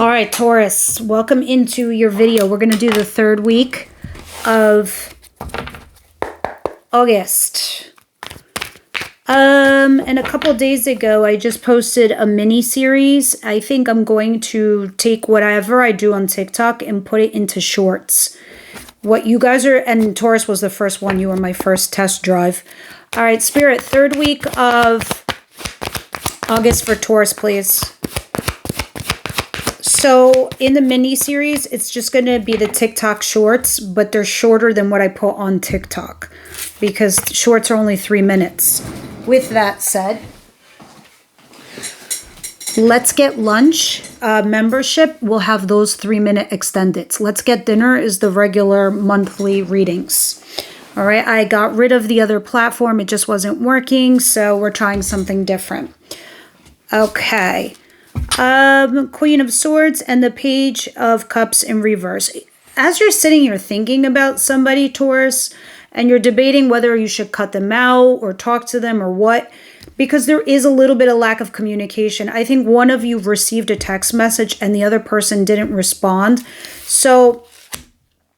All right, Taurus, welcome into your video. We're going to do the third week of August. And a couple days ago, I just posted a mini series. I think I'm going to take whatever I do on TikTok and put it into shorts. What you guys are, and Taurus was the first one. You were my first test drive. All right, Spirit, third week of August for Taurus, please. So in the mini series, it's just going to be the TikTok shorts, but they're shorter than what I put on TikTok because shorts are only 3 minutes. With that said, Let's Get Lunch membership will have those 3-minute extendeds. Let's Get Dinner is the regular monthly readings. All right, I got rid of the other platform. It just wasn't working, so we're trying something different. Okay. Queen of Swords and the Page of Cups in reverse. As you're sitting here thinking about somebody, Taurus, and you're debating whether you should cut them out or talk to them or what, because there is a little bit of lack of communication. I think one of you received a text message and the other person didn't respond. So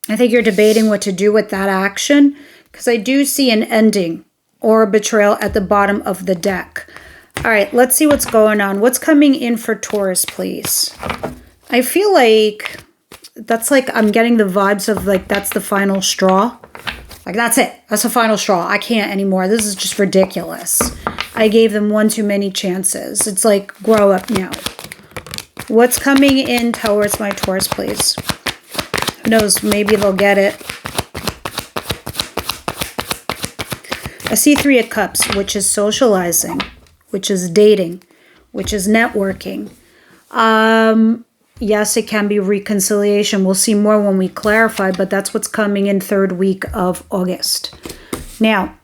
I think you're debating what to do with that action, because I do see an ending or a betrayal at the bottom of the deck. All right, let's see what's going on. What's coming in for Taurus, please? I feel like that's like I'm getting the vibes of like that's the final straw. Like that's it. That's the final straw. I can't anymore. This is just ridiculous. I gave them one too many chances. It's like grow up now. What's coming in towards my Taurus, please? Who knows? Maybe they'll get it. I see 3 of Cups, which is socializing, which is dating, which is networking. Yes, it can be reconciliation. We'll see more when we clarify, but that's what's coming in third week of August. Now,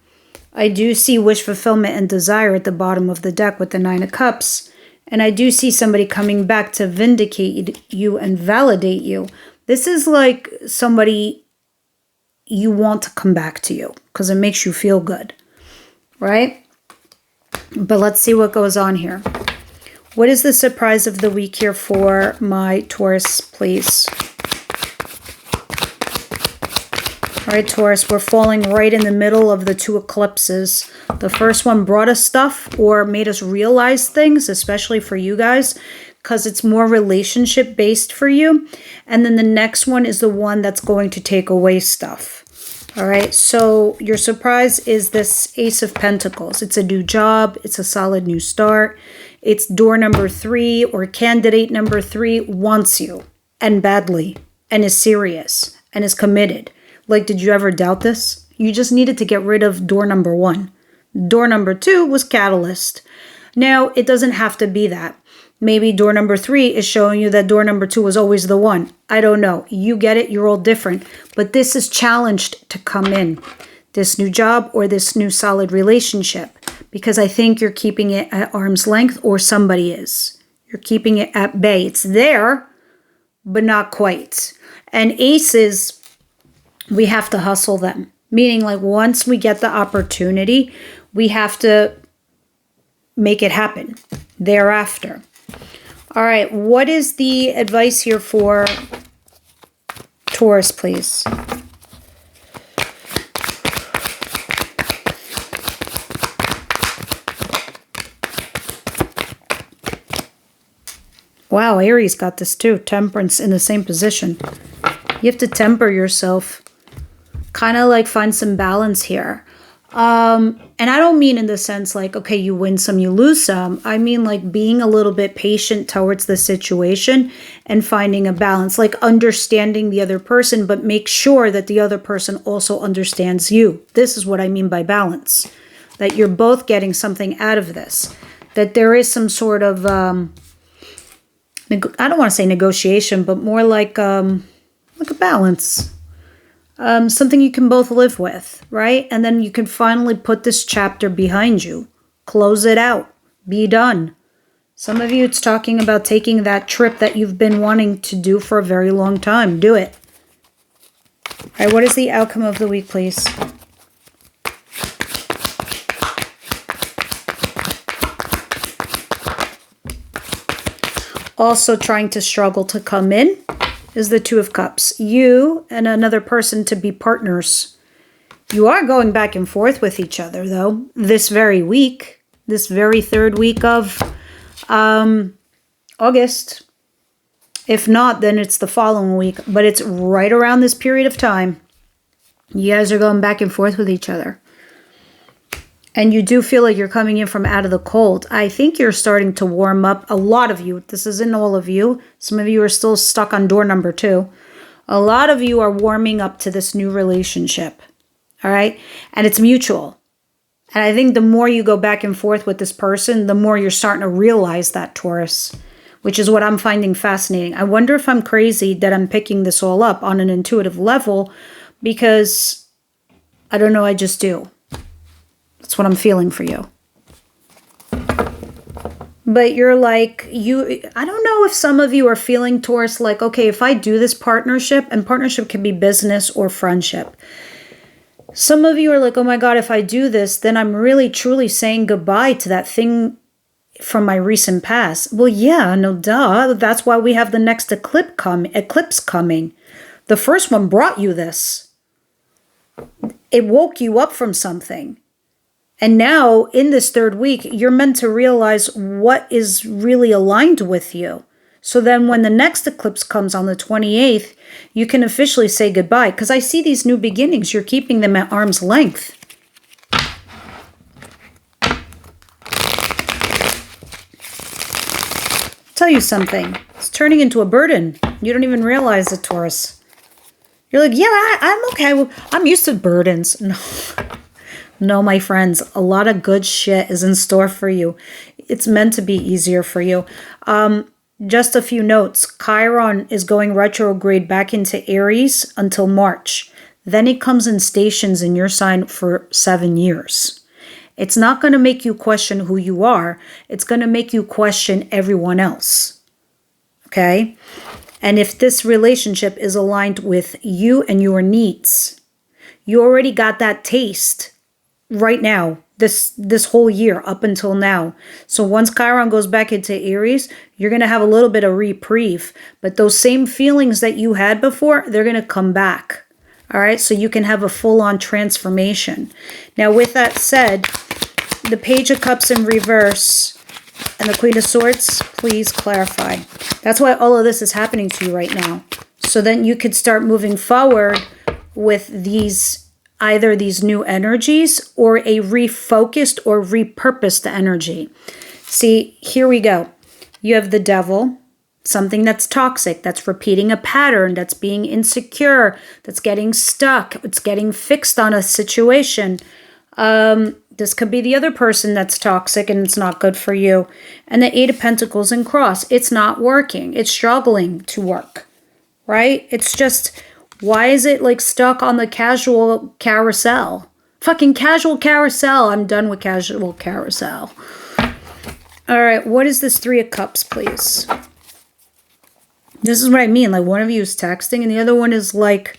I do see wish fulfillment and desire at the bottom of the deck with the 9 of Cups. And I do see somebody coming back to vindicate you and validate you. This is like somebody you want to come back to you because it makes you feel good, right? But let's see what goes on here. What is the surprise of the week here for my Taurus, please? All right, Taurus, we're falling right in the middle of the 2 eclipses. The first one brought us stuff or made us realize things, especially for you guys, because it's more relationship-based for you. And then the next one is the one that's going to take away stuff. All right, so your surprise is this Ace of Pentacles. It's a new job. It's a solid new start. It's door number 3 or candidate number 3 wants you and badly and is serious and is committed. Like, did you ever doubt this? You just needed to get rid of door number 1. Door number 2 was catalyst. Now, it doesn't have to be that. Maybe door number 3 is showing you that door number 2 was always the one. I don't know. You get it. You're all different. But this is challenged to come in. This new job or this new solid relationship. Because I think you're keeping it at arm's length or somebody is. You're keeping it at bay. It's there, but not quite. And aces, we have to hustle them. Meaning like once we get the opportunity, we have to make it happen thereafter. All right, what is the advice here for Taurus, please? Wow, Aries got this too. Temperance in the same position. You have to temper yourself. Kind of like find some balance here. And I don't mean in the sense like, okay, you win some, you lose some. I mean like being a little bit patient towards the situation and finding a balance, like understanding the other person, but make sure that the other person also understands you. This is what I mean by balance, that you're both getting something out of this, that there is some sort of, I don't want to say negotiation, but more like a balance. Something you can both live with, right? And then you can finally put this chapter behind you. Close it out. Be done. Some of you, it's talking about taking that trip that you've been wanting to do for a very long time. Do it. All right, what is the outcome of the week, please? also trying to struggle to come in is the Two of Cups. You and another person to be partners. You are going back and forth with each other, though, this very week, this very third week of August. If not, then it's the following week, but it's right around this period of time. You guys are going back and forth with each other. And you do feel like you're coming in from out of the cold. I think you're starting to warm up. A lot of you. This isn't all of you. Some of you are still stuck on door number 2. A lot of you are warming up to this new relationship. All right? And it's mutual. And I think the more you go back and forth with this person, the more you're starting to realize that, Taurus, which is what I'm finding fascinating. I wonder if I'm crazy that I'm picking this all up on an intuitive level, because I don't know, I just do. That's what I'm feeling for you. But you're like, I don't know if some of you are feeling, Taurus, like, okay, if I do this partnership, and partnership can be business or friendship. Some of you are like, oh my God, if I do this, then I'm really truly saying goodbye to that thing from my recent past. Well, yeah, no duh. That's why we have the next eclipse coming. The first one brought you this. It woke you up from something. And now, in this third week, you're meant to realize what is really aligned with you. So then when the next eclipse comes on the 28th, you can officially say goodbye. Because I see these new beginnings. You're keeping them at arm's length. Tell you something. It's turning into a burden. You don't even realize it, Taurus. You're like, yeah, I'm okay. Well, I'm used to burdens. No. No, my friends, a lot of good shit is in store for you. It's meant to be easier for you. Just a few notes. Chiron is going retrograde back into Aries until March. Then it comes in stations in your sign for 7 years. It's not going to make you question who you are. It's going to make you question everyone else. Okay? And if this relationship is aligned with you and your needs, you already got that taste right now, this whole year up until now. So once Chiron goes back into Aries, you're going to have a little bit of reprieve. But those same feelings that you had before, they're going to come back. All right? So you can have a full-on transformation. Now, with that said, the Page of Cups in reverse and the Queen of Swords, please clarify. That's why all of this is happening to you right now. So then you could start moving forward with these, either these new energies or a refocused or repurposed energy. See, here we go. You have the Devil, something that's toxic, that's repeating a pattern, that's being insecure, that's getting stuck, it's getting fixed on a situation. This could be the other person that's toxic and it's not good for you. And the Eight of Pentacles and Cross. It's not working. It's struggling to work, right? It's just, why is it like stuck on the casual carousel? Fucking casual carousel. I'm done with casual carousel. All right, what is this Three of Cups, please? This is what I mean. Like, one of you is texting and the other one is like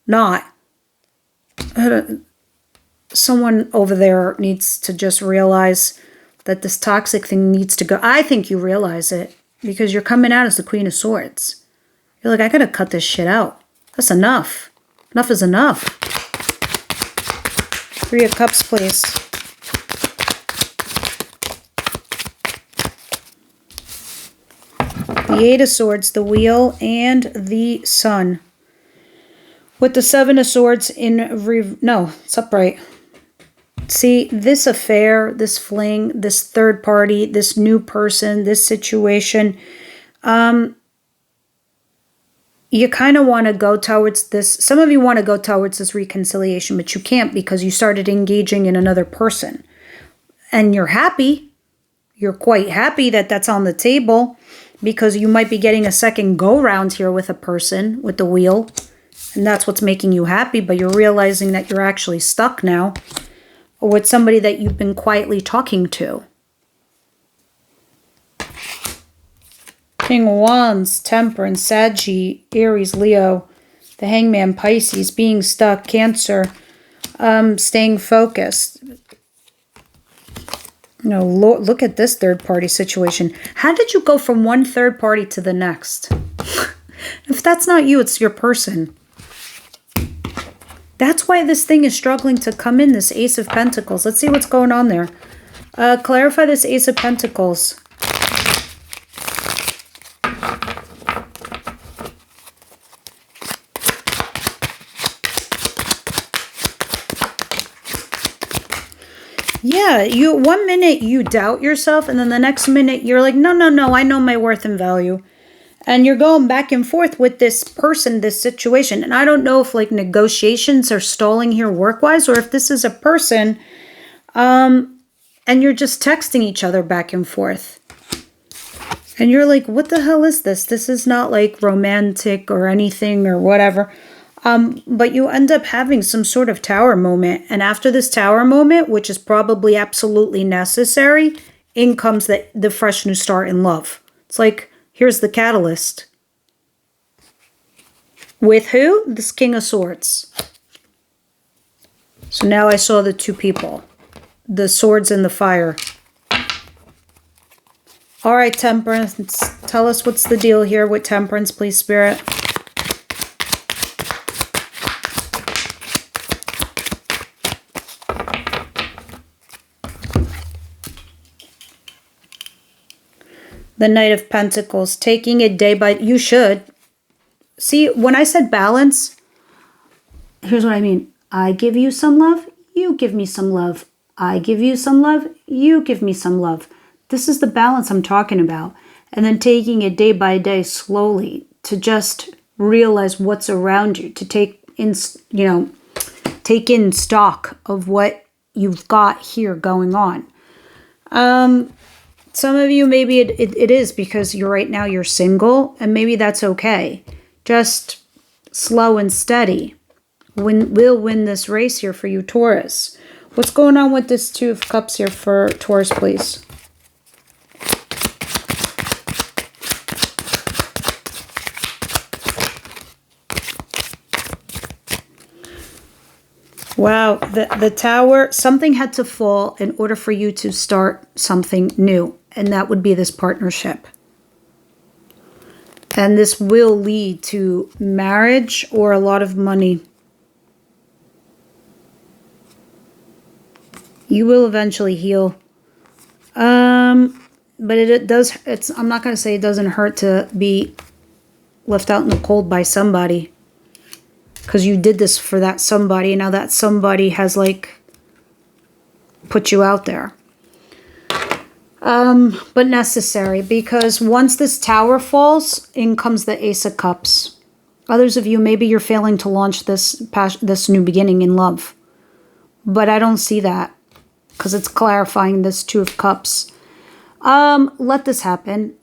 not. Someone over there needs to just realize that this toxic thing needs to go. I think you realize it because you're coming out as the Queen of Swords. You're like, I gotta cut this shit out. That's enough. Enough is enough. Three of Cups, please. The Eight of Swords, the Wheel, and the Sun. With the Seven of Swords in... No, it's upright. See, this affair, this fling, this third party, this new person, this situation, you kind of want to go towards this. Some of you want to go towards this reconciliation, but you can't because you started engaging in another person. And you're happy. You're quite happy that that's on the table because you might be getting a second go-round here with a person, with the Wheel. And that's what's making you happy, but you're realizing that you're actually stuck now with somebody that you've been quietly talking to. King of Wands, Temperance, Saggy, Aries, Leo, the Hangman, Pisces, being stuck, Cancer, staying focused. No, look at this third party situation. How did you go from one third party to the next? If that's not you, it's your person. That's why this thing is struggling to come in, this Ace of Pentacles. Let's see what's going on there. Clarify this Ace of Pentacles. Yeah, one minute you doubt yourself, and then the next minute you're like, no, no, no, I know my worth and value. And you're going back and forth with this person, this situation. And I don't know if like negotiations are stalling here work-wise, or if this is a person and you're just texting each other back and forth. And you're like, what the hell is this? This is not like romantic or anything or whatever. But you end up having some sort of tower moment. And after this tower moment, which is probably absolutely necessary, in comes the fresh new start in love. It's like, here's the catalyst. With who? This King of Swords. So now I saw the two people. The swords and the fire. All right, Temperance. Tell us what's the deal here with Temperance, please, Spirit. The Knight of Pentacles, taking it day by... You should. See, when I said balance, here's what I mean. I give you some love, you give me some love. I give you some love, you give me some love. This is the balance I'm talking about. And then taking it day by day slowly to just realize what's around you, to take in, take in stock of what you've got here going on. Some of you, maybe it is because right now you're single, and maybe that's okay. Just slow and steady. We'll win this race here for you, Taurus. What's going on with this Two of Cups here for Taurus, please? Wow, the Tower, something had to fall in order for you to start something new. And that would be this partnership. And this will lead to marriage or a lot of money. You will eventually heal. But I'm not going to say it doesn't hurt to be left out in the cold by somebody. Because you did this for that somebody. And now that somebody has like put you out there. But necessary, because once this Tower falls, in comes the Ace of Cups. Others of you, maybe you're failing to launch this new beginning in love. But I don't see that, because it's clarifying this Two of Cups. Let this happen,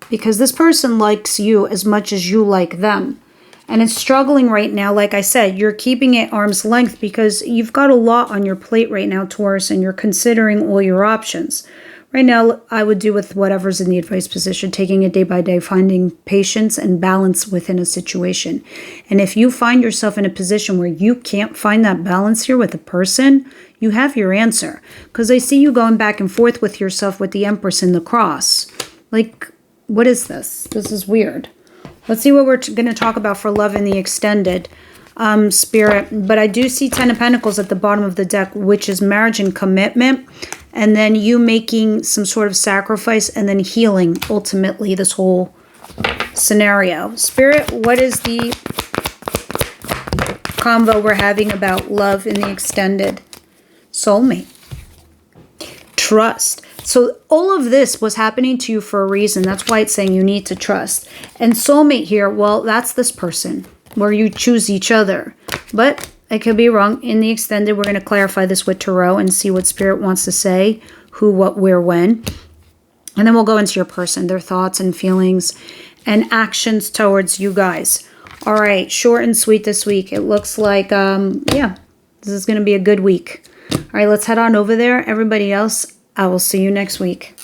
because this person likes you as much as you like them. And it's struggling right now. Like I said, you're keeping it arm's length because you've got a lot on your plate right now, Taurus, and you're considering all your options. Right now, I would do with whatever's in the advice position, taking it day by day, finding patience and balance within a situation. And if you find yourself in a position where you can't find that balance here with a person, you have your answer. Because I see you going back and forth with yourself with the Empress and the Cross. Like, what is this? This is weird. Let's see what we're going to talk about for love in the extended spirit. But I do see 10 of Pentacles at the bottom of the deck, which is marriage and commitment. And then you making some sort of sacrifice and then healing, ultimately, this whole scenario. Spirit, what is the convo we're having about love in the extended? Soulmate. Trust. So all of this was happening to you for a reason. That's why it's saying you need to trust. And soulmate here, well, that's this person where you choose each other. But I could be wrong. In the extended, we're going to clarify this with Tarot and see what Spirit wants to say, who, what, where, when. And then we'll go into your person, their thoughts and feelings and actions towards you guys. All right, short and sweet this week. It looks like, yeah, this is going to be a good week. All right, let's head on over there. Everybody else, I will see you next week.